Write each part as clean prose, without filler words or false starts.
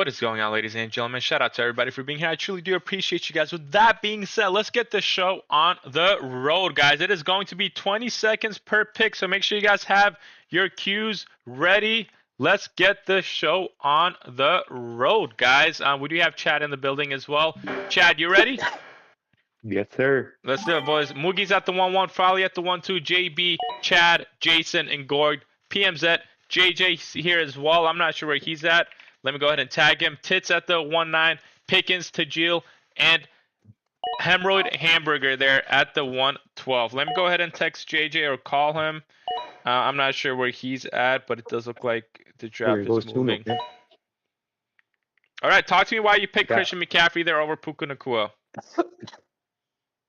What is going on, ladies and gentlemen? Shout out to everybody for being here. I truly do appreciate you guys. With that being said, let's get the show on the road, guys. It is going to be 20 seconds per pick, so make sure you guys have your cues ready. Let's get the show on the road, guys. We do have Chad in the building as well. Chad, you ready? Yes, sir. Let's do it, boys. Moogie's at the 1-1, Farley at the 1-2, JB, Chad, Jason, and Gord. PMZ, JJ here as well. I'm not sure where he's at. Let me go ahead and tag him. Tits at the 1-9, Pickens, Tajil, and Hemorrhoid Hamburger there at the 1-12. Let me go ahead and text JJ or call him. I'm not sure where he's at, but it does look like the Here draft it goes is soon, moving. okay? All right, talk to me why you picked Yeah. Christian McCaffrey there over Puka Nacua.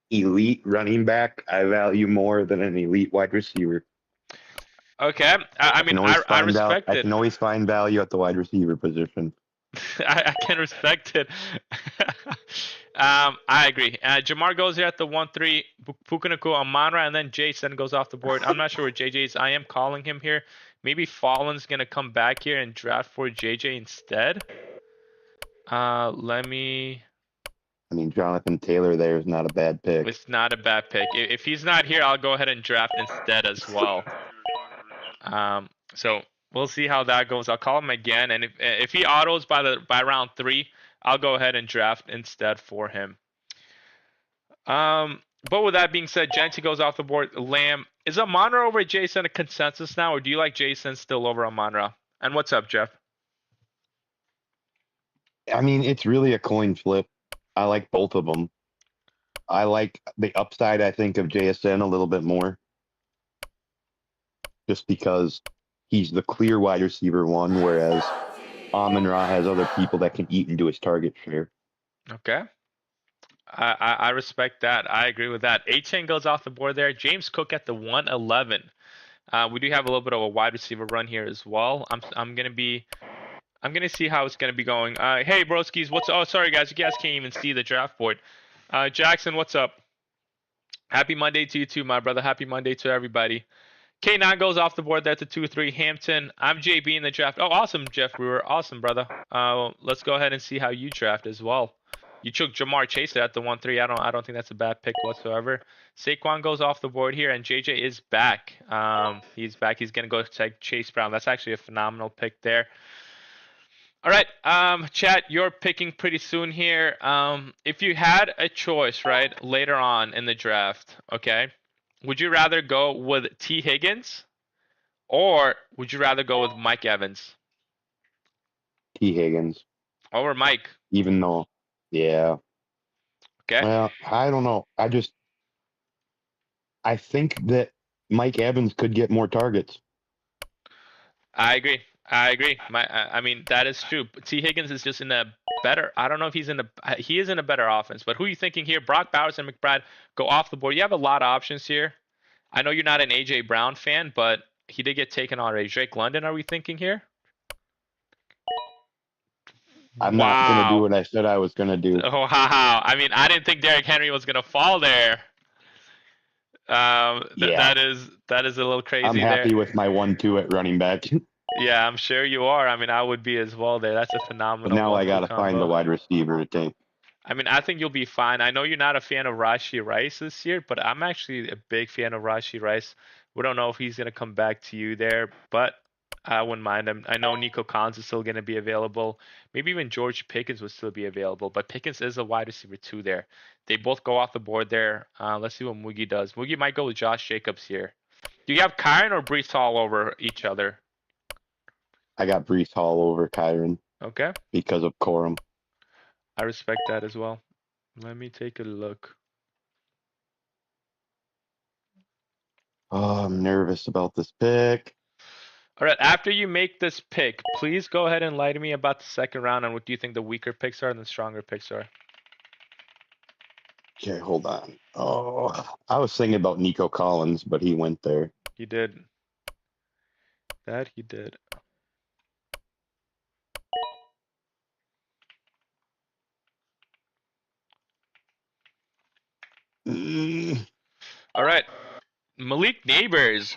Elite running back, I value more than an elite wide receiver. Okay, I mean, I respect I it. can always find value at the wide receiver position. I can respect it. I agree. Jamar goes here at the 1-3, Puka Nacua, Amon-Ra, and then Jason goes off the board. I'm not sure where JJ is. I am calling him here. Maybe Fallen's going to come back here and draft for JJ instead. Let me... I mean, Jonathan Taylor there is not a bad pick. It's not a bad pick. If he's not here, I'll go ahead and draft instead as well. So we'll see how that goes. I'll call him again, and if he autos by round 3, I'll go ahead and draft instead for him. But with that being said, Genty goes off the board. Lamb, is Amon-Ra over Jason a consensus now, or do you like Jason still over Amon-Ra? And what's up, Jeff? I mean, it's really a coin flip. I like both of them. I like the upside, I think, of JSN a little bit more. Just because he's the clear wide receiver one, whereas Amon-Ra has other people that can eat into his target share. Okay. I respect that. I agree with that. A-Chain goes off the board there. James Cook at the 1-11. We do have a little bit of a wide receiver run here as well. I'm gonna see how it's gonna be going. Hey broskies, what's oh sorry guys, you guys can't even see the draft board. Jackson, what's up? Happy Monday to you too, my brother. Happy Monday to everybody. K9 goes off the board there to 2-3. Hampton. I'm JB in the draft. Oh, awesome, Jeff Brewer. Awesome, brother. Let's go ahead and see how you draft as well. You took Jamar Chase at the 1-3. I don't think that's a bad pick whatsoever. Saquon goes off the board here, and JJ is back. He's back. He's gonna go take Chase Brown. That's actually a phenomenal pick there. All right, chat, you're picking pretty soon here. If you had a choice, right, later on in the draft, okay, would you rather go with T. Higgins or would you rather go with Mike Evans T. Higgins, over Mike? even though, yeah. Okay, Well, I don't know. I think that Mike Evans could get more targets. I agree. I agree. I mean, that is true. T. Higgins is just in a better. I don't know if he is in a better offense. But who are you thinking here? Brock Bowers and McBride go off the board. You have a lot of options here. I know you're not an AJ Brown fan, but he did get taken already. Drake London, are we thinking here? I'm not going to do what I said I was going to do. Oh, wow. I mean, I didn't think Derrick Henry was going to fall there. Yeah. That is a little crazy. I'm happy with my 1-2 at running back. Yeah, I'm sure you are. I mean, I would be as well there. That's a phenomenal. But now I 1-2 got to find the combo. wide receiver to take. I mean, I think you'll be fine. I know you're not a fan of Rashee Rice this year, but I'm actually a big fan of Rashee Rice. We don't know if he's going to come back to you there, but I wouldn't mind him. I know Nico Collins is still going to be available. Maybe even George Pickens would still be available, but Pickens is a wide receiver too there. They both go off the board there. Let's see what Moogie does. Moogie might go with Josh Jacobs here. Do you have Kyron or Brees Hall over each other? I got Brees Hall over Kyron. Okay. Because of Corum. I respect that as well. Let me take a look. Oh, I'm nervous about this pick. All right, after you make this pick, please go ahead and enlighten me about the second round and what do you think the weaker picks are and the stronger picks are. Okay, hold on. Oh, I was thinking about Nico Collins, but he went there. He did. That he did. All right, Malik Neighbors.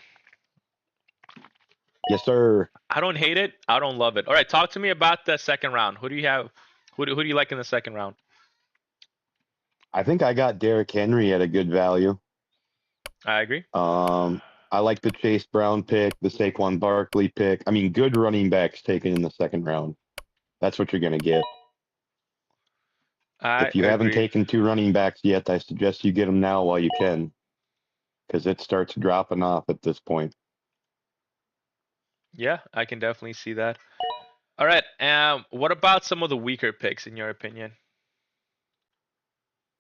Yes, sir. I don't hate it. I don't love it. All right, talk to me about the second round. Who do you have? Who do you like in the second round? I think I got Derrick Henry at a good value. I agree. I like the Chase Brown pick, the Saquon Barkley pick. I mean, good running backs taken in the second round. That's what you're going to get. I If you haven't agree. taken two running backs yet, I suggest you get them now while you can, because it starts dropping off at this point. Yeah, I can definitely see that. All right. What about some of the weaker picks in your opinion?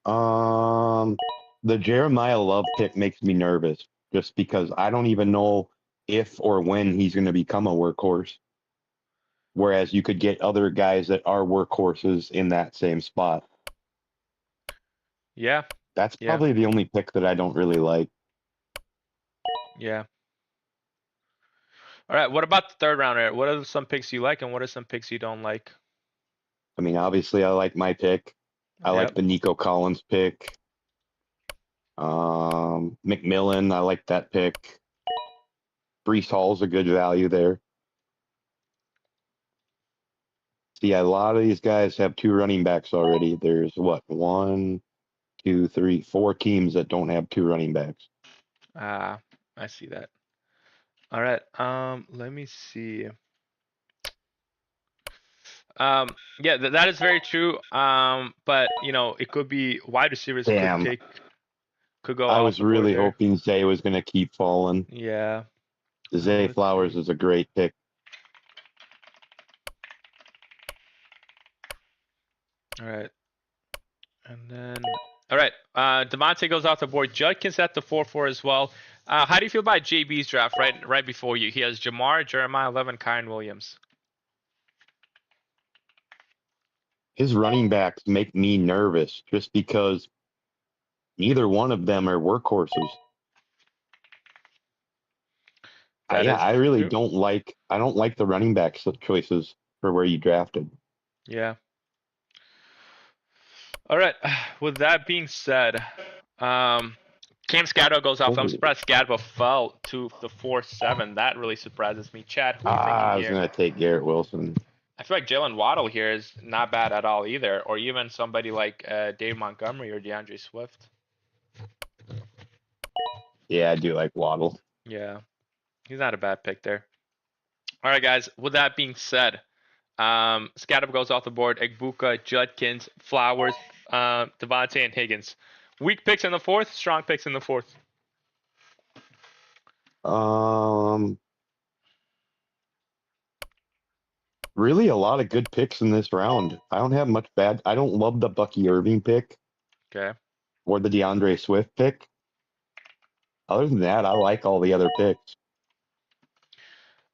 Um, the Jeremiah Love pick makes me nervous just because I don't even know if or when he's going to become a workhorse. Whereas you could get other guys that are workhorses in that same spot. Yeah, That's yeah, probably the only pick that I don't really like. yeah. All right. What about the third rounder? What are some picks you like, and what are some picks you don't like? I mean, obviously, I like my pick. I like Yep. the Nico Collins pick. McMillan, I like that pick. Brees Hall's a good value there. See, a lot of these guys have two running backs already. There's what, one, two, three, four teams that don't have two running backs. Ah, I see that. All right. Let me see. Yeah, that is very true. But it could be wide receivers Damn, could go I off was the board really there. hoping Zay was going to keep falling. Yeah. Zay Let's Flowers see. is a great pick. All right. And then, all right. Devontae goes off the board. Judkins at the 4-4 as well. How do you feel about JB's draft right before you? He has Jamar, Jeremiah, 11, Kyron Williams. His running backs make me nervous just because neither one of them are workhorses. That Yeah, is I really true. don't like. I don't like the running back choices for where you drafted. Yeah. All right. With that being said, um, Cam Scatto goes off. I'm Oh, surprised Scatto fell to the 4-7. That really surprises me. Chad, who are you thinking I was here? gonna take Garrett Wilson. I feel like Jalen Waddle here is not bad at all either, or even somebody like Dave Montgomery or DeAndre Swift. Yeah, I do like Waddle. Yeah, he's not a bad pick there. All right, guys. With that being said, Scatterb goes off the board. Egbuka, Judkins, Flowers, Devontae, and Higgins. Weak picks in the fourth, strong picks in the fourth. Um, really a lot of good picks in this round. I don't have much bad. I don't love the Bucky Irving pick Okay. or the DeAndre Swift pick. Other than that, I like all the other picks.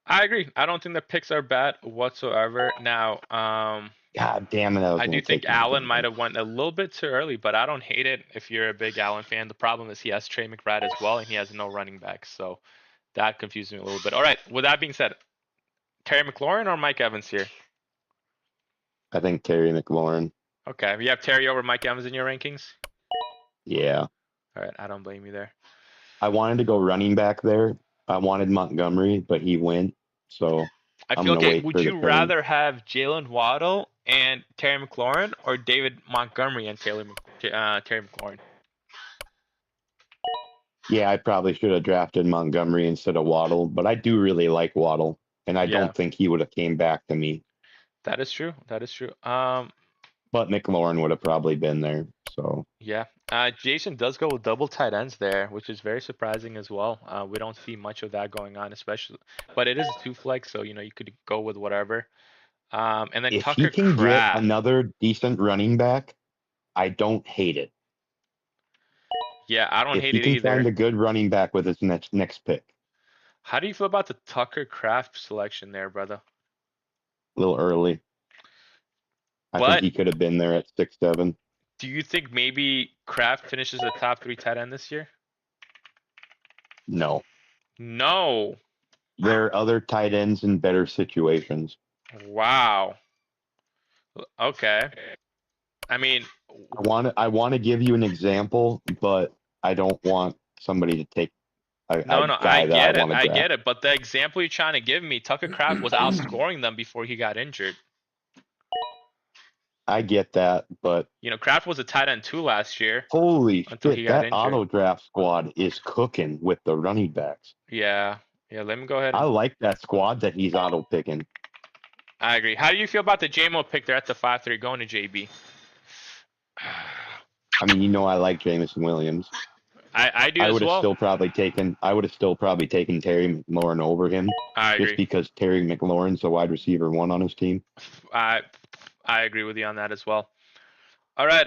I agree. I don't think the picks are bad whatsoever. Now, God damn it, I was I do gonna think take Allen might Montgomery. have went a little bit too early, but I don't hate it if you're a big Allen fan. The problem is he has Trey McBride as well, and he has no running back, so that confused me a little bit. All right. With that being said, Terry McLaurin or Mike Evans here? I think Terry McLaurin. Okay. You have Terry over Mike Evans in your rankings? Yeah, All right. I don't blame you there. I wanted to go running back there. I wanted Montgomery, but he went. So I I'm feel gonna okay. wait Would for the you turn. rather have Jalen Waddle and Terry McLaurin or David Montgomery and Terry McLaurin? Yeah, I probably should have drafted Montgomery instead of Waddle, but I do really like Waddle, and I Yeah, don't think he would have came back to me. that is true. That is true. But McLaurin would have probably been there. So Yeah. Jason does go with double tight ends there, which is very surprising as well. We don't see much of that going on, especially, but it is a two flex, so you could go with whatever. And then if he Tucker can get Kraft. another decent running back, I don't hate it. Yeah, I don't If hate he it can find either. a good running back with his next pick, How do you feel about the Tucker Kraft selection there, brother? a little early. I think But he could have been there at 6'7". do you think maybe Kraft finishes the top three tight end this year? No, No. there are other tight ends in better situations. Wow. Okay. I mean, I want to give you an example, but I don't want somebody to take No, no, I guy that I get it. want to I draft. get it. But the example you're trying to give me, Tucker Kraft was outscoring them before he got injured. I get that, but You know, Kraft was a tight end 2 last year holy until he shit, got that injured. auto draft squad is cooking with the running backs. Yeah. Yeah, let me go ahead I and like that squad that he's auto picking. I agree. How do you feel about the JMO pick there at the 5-3 going to JB? I mean, I like Jameson Williams. I do I as would have well. still probably taken Terry McLaurin over him I just agree. because Terry McLaurin's the wide receiver 1 on his team. I agree with you on that as well. All right.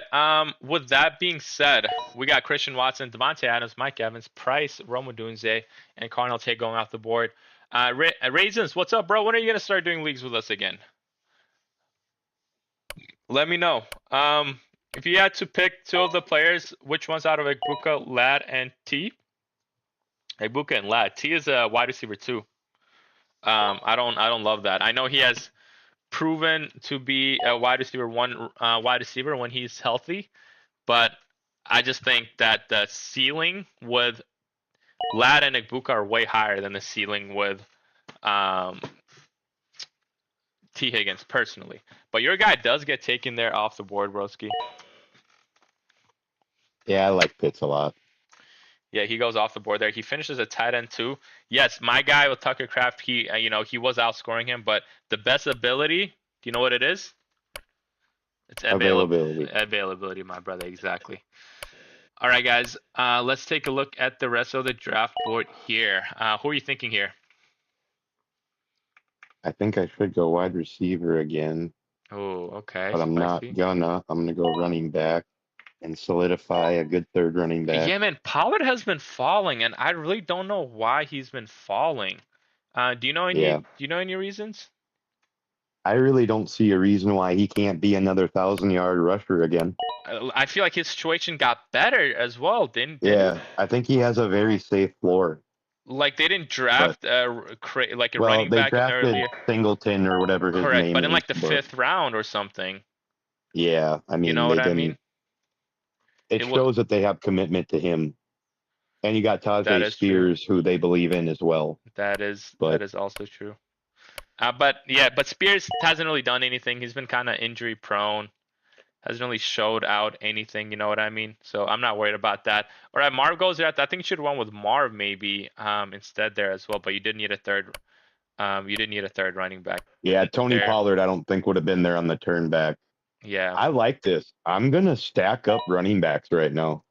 With that being said, we got Christian Watson, Devontae Adams, Mike Evans, Price, Rome Odunze, and Cardinal Tate going off the board. Raisins, what's up, bro? When are you gonna start doing leagues with us again? Let me know. If you had to pick 2 of the players, which ones out of Egbuka, Lad, and T? Egbuka and Lad. T is a wide receiver 2. I don't love that. I know he has proven to be a wide receiver 1 wide receiver when he's healthy, but I just think that the ceiling with Lad and Egbuka are way higher than the ceiling with um, T Higgins personally. But your guy does get taken there off the board, Broski. Yeah, I like Pitts a lot. Yeah, he goes off the board there. He finishes a tight end 2. Yes, my guy with Tucker Kraft, he he was outscoring him, but the best ability, do you know what it is? It's Availability. Availability, my brother, exactly. All right, guys, let's take a look at the rest of the draft board here. Who are you thinking here? I think I should go wide receiver again, Oh, okay. but I'm not Spicy. gonna. I'm gonna go running back and solidify a good third running back. Yeah, man, Pollard has been falling, and I really don't know why he's been falling. Do you know any? Yeah. Do you know any reasons? I really don't see a reason why he can't be another 1,000-yard rusher again. I feel like his situation got better as well, didn't Yeah, I think he has a very safe floor. like they didn't draft like a Well, running they back drafted earlier. Singleton or whatever his Correct, name but in is. like the 5th round or something. Yeah, I mean, You know they what I didn't. mean? It shows that they have commitment to him. And you got That Tajay is true. Spears, who they believe in as well. That is But also true. But Spears hasn't really done anything. He's been kind of injury prone. Hasn't really showed out anything, you know what I mean? So I'm not worried about that. All right, Marv goes there. I think you should run with Marv maybe instead there as well. But you did need a third. You did need a third running back. yeah, Tony there. Pollard, I don't think would have been there on the turn back. Yeah. I like this. I'm gonna stack up running backs right now.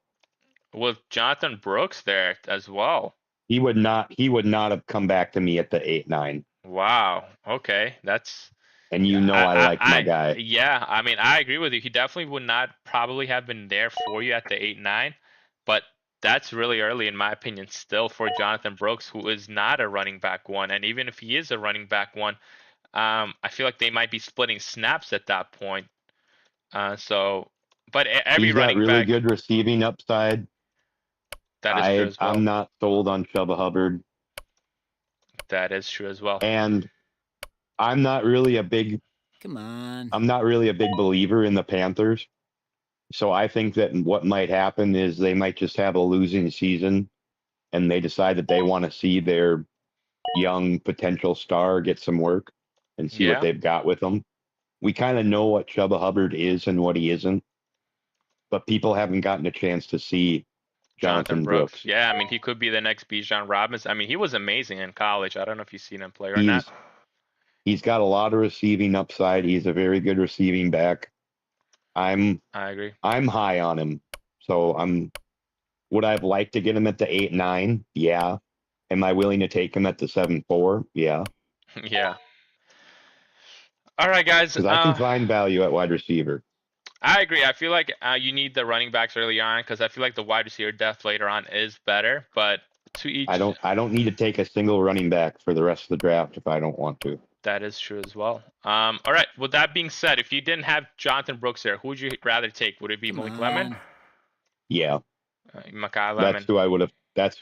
With Jonathan Brooks there as well. He would not have come back to me at the 8-9. Wow. Okay, that's. And I like my guy. Yeah, I mean, I agree with you. He definitely would not probably have been there for you at the 8-9, but that's really early in my opinion still for Jonathan Brooks, who is not a running back 1. And even if he is a running back 1, I feel like they might be splitting snaps at that point. But every He's got running really back, good receiving upside. that is true as well. I'm not sold on Chuba Hubbard. That is true as well. And I'm not really a big believer in the Panthers. So I think that what might happen is they might just have a losing season and they decide that they want to see their young potential star get some work and see what they've got with them. We kind of know what Chuba Hubbard is and what he isn't, but people haven't gotten a chance to see Jonathan Brooks. Yeah, I mean, he could be the next Bijan Robinson. I mean, he was amazing in college. I don't know if you've seen him play or not. He's got a lot of receiving upside. He's a very good receiving back. I agree. I'm high on him. So would I have liked to get him at the 8-9? Yeah. Am I willing to take him at the 7-4? Yeah. Yeah. All right, guys. Because I can find value at wide receiver. I agree. I feel like you need the running backs early on because I feel like the wide receiver depth later on is better. But to each, I don't need to take a single running back for the rest of the draft if I don't want to. That is true as well. All right. With that being said, if you didn't have Jonathan Brooks there, who would you rather take? Would it be Malik Lemon? Yeah. Makai Lemon. That's who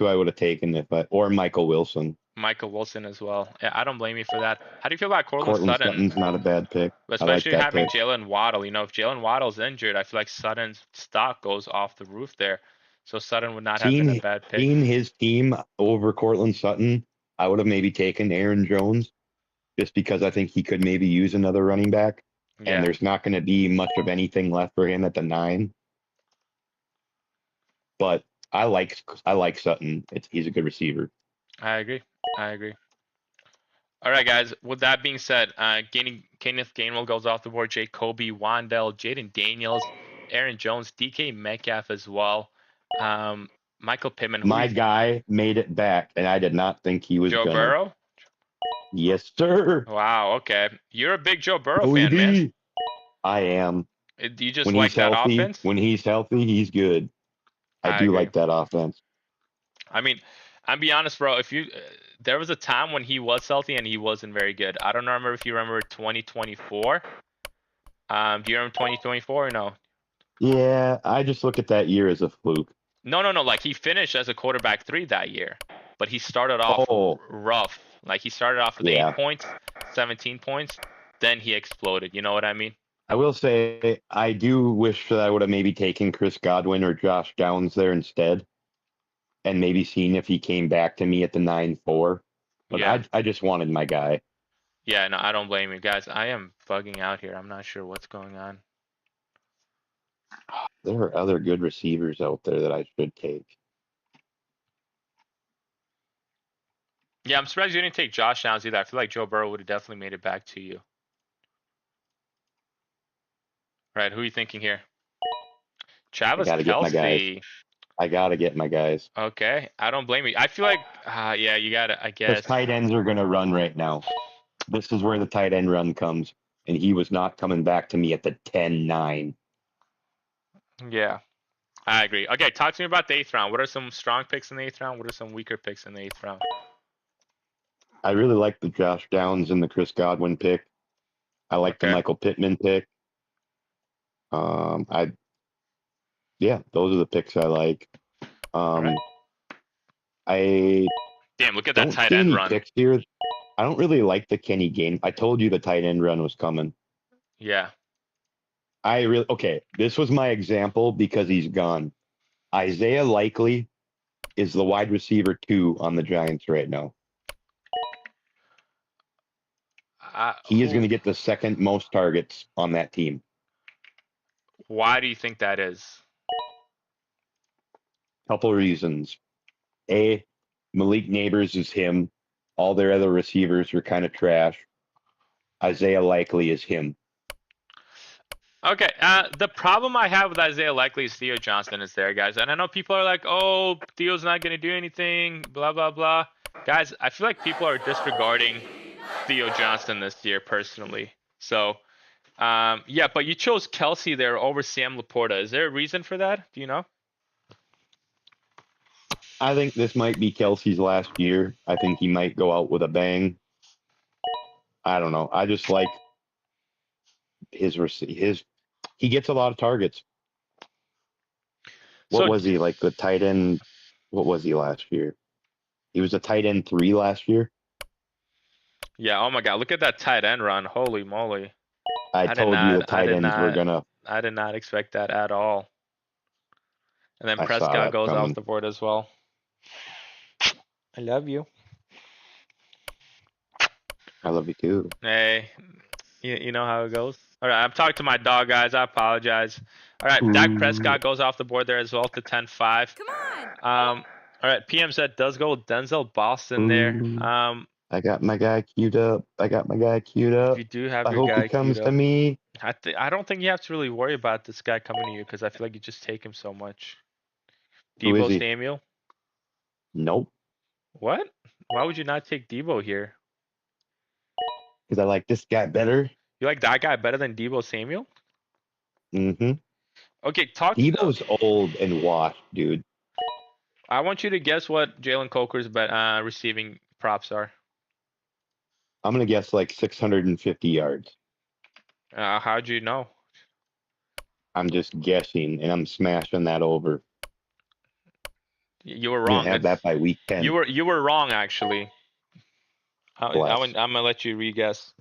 I would have taken or Michael Wilson. Michael Wilson as well. Yeah, I don't blame you for that. How do you feel about Courtland Sutton's not a bad pick. Especially like having Jalen Waddle. If Jalen Waddle's injured, I feel like Sutton's stock goes off the roof there. So Sutton would not have been a bad pick. Seeing his team over Cortland Sutton, I would have maybe taken Aaron Jones just because I think he could maybe use another running back. And Yeah, there's not going to be much of anything left for him at the 9. But I like Sutton. He's a good receiver. I agree. All right, guys. With that being said, Kenneth Gainwell goes off the board. Jacoby Wandell, Jaden Daniels, Aaron Jones, DK Metcalf as well. Michael Pittman. My guy made it back, and I did not think he was Joe gonna. Burrow. Yes, sir. Wow. Okay, you're a big Joe Burrow OED. fan, man. I am. You just When like he's that healthy, offense. when he's healthy, he's good. I do agree. like that offense. I mean, I'll be honest, bro. There was a time when he was healthy and he wasn't very good. I don't remember if you remember 2024. Do you remember 2024 or no? Yeah, I just look at that year as a fluke. No. Like he finished as a quarterback 3 that year, but he started off rough. Like he started off with 8 points, 17 points, then he exploded. You know what I mean? I will say I do wish that I would have maybe taken Chris Godwin or Josh Downs there instead, and maybe seen if he came back to me at the 9-4. But Yeah. I just wanted my guy. Yeah, no, I don't blame you guys. I am bugging out here. I'm not sure what's going on. There are other good receivers out there that I should take. Yeah, I'm surprised you didn't take Josh Downs either. I feel like Joe Burrow would have definitely made it back to you. Right, who are you thinking here? Travis Kelce. I gotta get my guys. Okay, I don't blame you. I feel like, yeah, you gotta, I guess. Because tight ends are gonna run right now. This is where the tight end run comes, and he was not coming back to me at the 10-9. Yeah, I agree. Okay, talk to me about the 8th round. What are some strong picks in the 8th round? What are some weaker picks in the 8th round? I really like the Josh Downs and the Chris Godwin pick. I like the Michael Pittman pick. Yeah, those are the picks I like. Right. Damn, look at that tight end run. Picks here. I don't really like the Kenny Gain. I told you the tight end run was coming. Yeah. Okay, this was my example because he's gone. Isaiah Likely is the wide receiver 2 on the Giants right now. He is going to get the second most targets on that team. Why do you think that is? Couple reasons. A, Malik Neighbors is him. All their other receivers are kind of trash. Isaiah Likely is him. Okay, the problem I have with Isaiah Likely is Theo Johnson is there, guys. And I know people are like, oh, Theo's not going to do anything, blah, blah, blah. Guys, I feel like people are disregarding Theo Johnson this year, personally. So, yeah, but you chose Kelce there over Sam Laporta. Is there a reason for that? Do you know? I think this might be Kelce's last year. I think he might go out with a bang. I don't know. I just like his he gets a lot of targets. What was he, like the tight end? What was he last year? He was a tight end 3 last year. Yeah, oh my God, look at that tight end run. Holy moly. I told you the tight ends were going to. I did not expect that at all. And then Prescott goes off the board as well. I love you. I love you too. Hey, you know how it goes. All right, I'm talking to my dog, guys. I apologize. All right, Dak Prescott goes off the board there as well to 10-5. Come on. All right, PM said does go with Denzel Boston there. I got my guy queued up. You do have your guy. I hope he comes to me. I don't think you have to really worry about this guy coming to you because I feel like you just take him so much. Deebo Samuel? Nope. What? Why would you not take Deebo here? Because I like this guy better. You like that guy better than Deebo Samuel? Mm-hmm. Okay, Deebo's old and washed, dude. I want you to guess what Jalen Coker's receiving props are. I'm going to guess like 650 yards. How'd you know? I'm just guessing, and I'm smashing that over. You were wrong. Have that by week 10. You were wrong, actually. I'm gonna let you re-guess.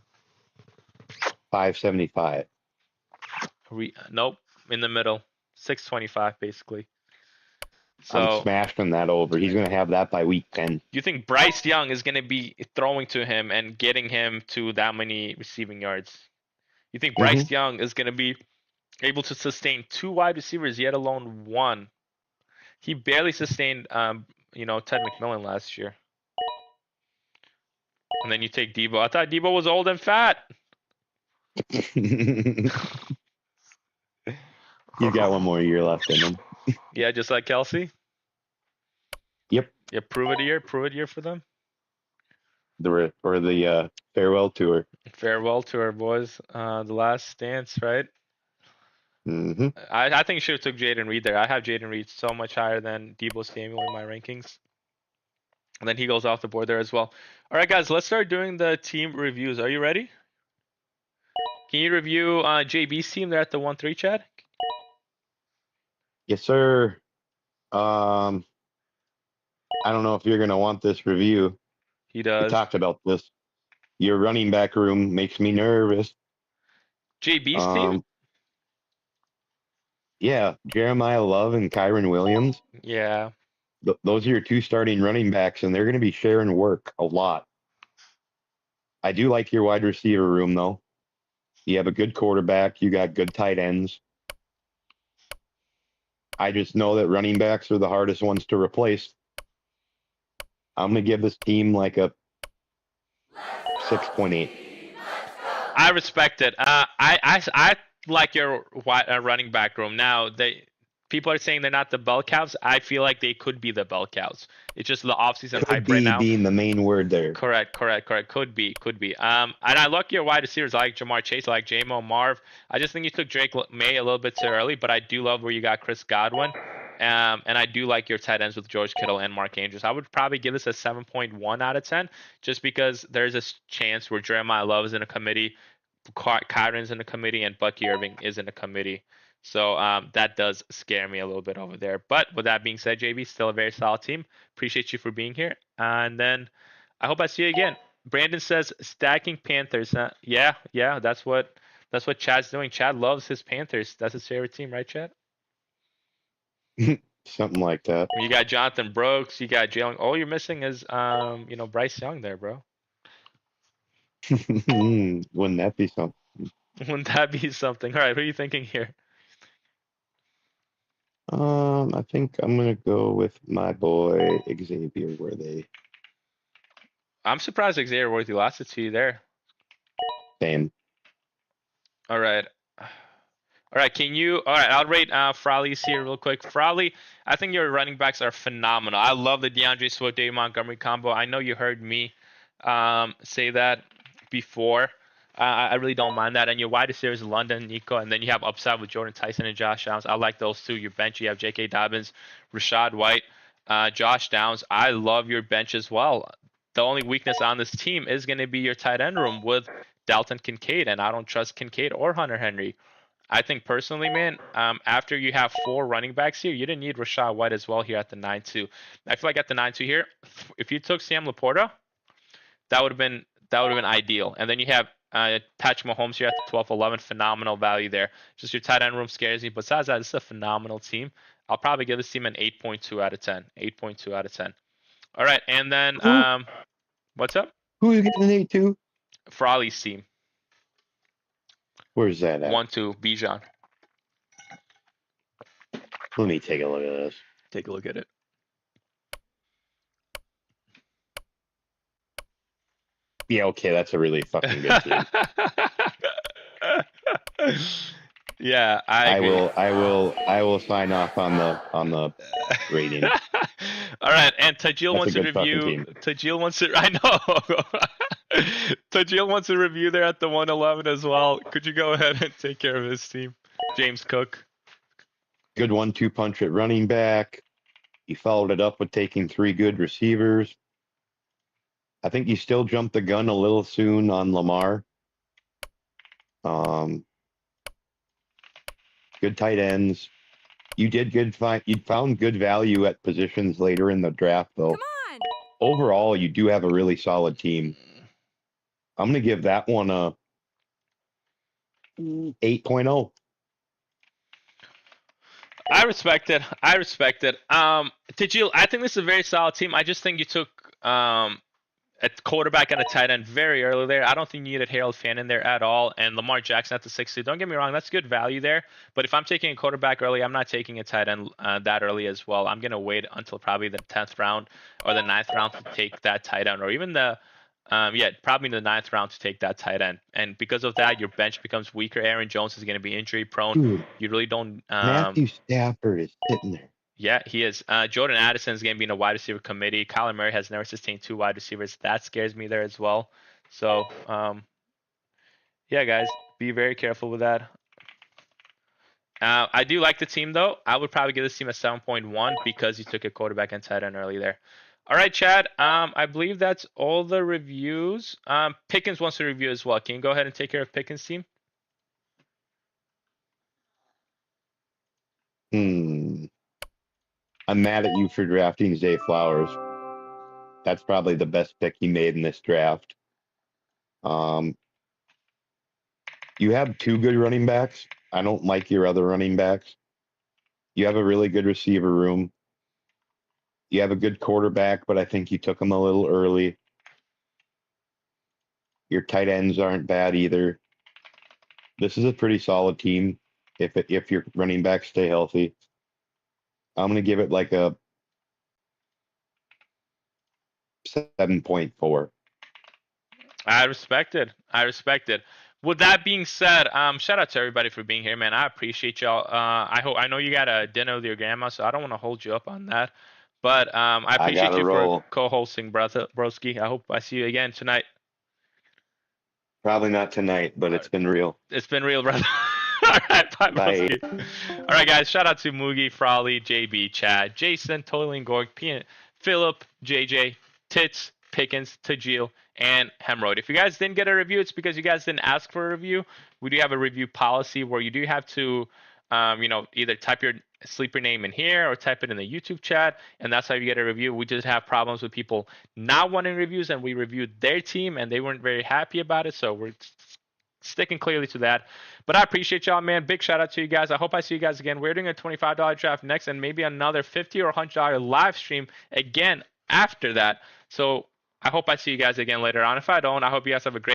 575. Nope, in the middle. 625, basically. I'm So smashing that over. He's going to have that by week 10. you think Bryce Young is going to be throwing to him and getting him to that many receiving yards? You think Bryce Young is going to be able to sustain 2 wide receivers, yet alone 1? He barely sustained, Ted McMillan last year. And then you take Debo. I thought Debo was old and fat. He's got one more year left in him. Yeah, just like Kelsey. Yep. Yeah, prove it a year for them. The farewell tour. Farewell to our boys. The last dance, right? Hmm I think you should have took Jaden Reed there. I have Jaden Reed so much higher than Debo Samuel in my rankings. And then he goes off the board there as well. All right, guys, let's start doing the team reviews. Are you ready? Can you review JB's team there at the 1-3, Chad? Yes, sir. I don't know if you're going to want this review. He We does. talked about this. Your running back room makes me nervous. JB's team? Yeah, Jeremiah Love and Kyron Williams. Yeah. Those are your 2 starting running backs, and they're going to be sharing work a lot. I do like your wide receiver room, though. You have a good quarterback. You got good tight ends. I just know that running backs are the hardest ones to replace. I'm going to give this team like a 6.8. I respect it. I like your running back room. Now, people are saying they're not the bell cows. I feel like they could be the bell cows. It's just the offseason Could hype be right now. being the main word there. Correct. Could be. And I like your wide receivers. I like Jamar Chase. I like J-Mo Marv. I just think you took Drake May a little bit too early, but I do love where you got Chris Godwin. And I do like your tight ends with George Kittle and Mark Andrews. I would probably give this a 7.1 out of 10, just because there's a chance where Jeremiah Love is in a committee, Kyron's in a committee, and Bucky Irving is in a committee. So that does scare me a little bit over there. But with that being said, JB, still a very solid team. Appreciate you for being here. And then I hope I see you again. Brandon says stacking Panthers. Huh? Yeah, that's what Chad's doing. Chad loves his Panthers. That's his favorite team, right, Chad? Something like that. You got Jonathan Brooks. You got Jalen. All you're missing is Bryce Young there, bro. Wouldn't that be something? Wouldn't that be something? All right, who are you thinking here? I think I'm gonna go with my boy Xavier Worthy. I'm surprised Xavier Worthy lost it to you there. Same. All right. All right, I'll rate Frawley's here real quick. Frawley, I think your running backs are phenomenal. I love the DeAndre Swift, David Montgomery combo. I know you heard me say that before. I really don't mind that. And your wide receivers, London, Nico, and then you have upside with Jordan Tyson and Josh Downs. I like those two. Your bench, you have J.K. Dobbins, Rashad White, Josh Downs. I love your bench as well. The only weakness on this team is going to be your tight end room with Dalton Kincaid, and I don't trust Kincaid or Hunter Henry. I think personally, man, after you have 4 running backs here, you didn't need Rashad White as well here at the 9-2. I feel like at the 9-2 here, if you took Sam Laporta, that would have been ideal. And then you have Patrick Mahomes here at the 12-11, phenomenal value there. Just your tight end room scares me. Besides that, this is a phenomenal team. I'll probably give this team an 8.2 out of 10. 8.2 out of 10. All right, and then what's up? Who are you getting an 8 to? Frawley's team. Where's that at? 1-2, Bijan. Let me take a look at this. Take a look at it. Yeah, okay, that's a really fucking good team. Yeah, I agree. I will sign off on the rating. All right, and Tajil wants to review. Tajil wants to. I know. Tajil wants to review there at the 111 as well. Could you go ahead and take care of his team, James Cook? Good 1-2 punch at running back. He followed it up with taking 3 good receivers. I think you still jumped the gun a little soon on Lamar. Good tight ends. You did good. You found good value at positions later in the draft, though. Come on. Overall, you do have a really solid team. I'm going to give that one a 8.0. I respect it. I respect it. Tajil, I think this is a very solid team. I just think you took a quarterback and a tight end very early there. I don't think you needed Harold Fannin there at all. And Lamar Jackson at the 60. Don't get me wrong, that's good value there. But if I'm taking a quarterback early, I'm not taking a tight end that early as well. I'm gonna wait until probably the 10th round or the 9th round to take that tight end, or even the probably the 9th round to take that tight end. And because of that, your bench becomes weaker. Aaron Jones is going to be injury prone. Dude, You really don't. Matthew Stafford is sitting there. Yeah, he is. Jordan Addison is going to be in a wide receiver committee. Kyler Murray has never sustained 2 wide receivers. That scares me there as well. So, yeah, guys, be very careful with that. I do like the team, though. I would probably give this team a 7.1 because you took a quarterback and tight end early there. All right, Chad. I believe that's all the reviews. Pickens wants to review as well. Can you go ahead and take care of Pickens' team? I'm mad at you for drafting Zay Flowers. That's probably the best pick he made in this draft. You have 2 good running backs. I don't like your other running backs. You have a really good receiver room. You have a good quarterback, but I think you took him a little early. Your tight ends aren't bad either. This is a pretty solid team if your running backs stay healthy. I'm going to give it like a 7.4. I respect it. I respect it. With that being said, shout out to everybody for being here, man. I appreciate y'all. I know you got a dinner with your grandma, so I don't want to hold you up on that. But I appreciate gotta you roll. for co-hosting, brother Broski. I hope I see you again tonight. Probably not tonight, but it's been real. It's been real, brother. All right, bye, Bye. Broski. All right, guys. Shout out to Moogie, Frawley, JB, Chad, Jason, Toiling Gorg, Philip, JJ, Tits, Pickens, Tajil, and Hemorrhoid. If you guys didn't get a review, it's because you guys didn't ask for a review. We do have a review policy where you do have to, either type your sleeper name in here or type it in the YouTube chat, and that's how you get a review. We just have problems with people not wanting reviews, and we reviewed their team, and they weren't very happy about it, so we're sticking clearly to that. But I appreciate y'all, man. Big shout out to you guys. I hope I see you guys again. We're doing a $25 draft next, and maybe another $50 or $100 live stream again after that. So I hope I see you guys again later on. If I don't, I hope you guys have a great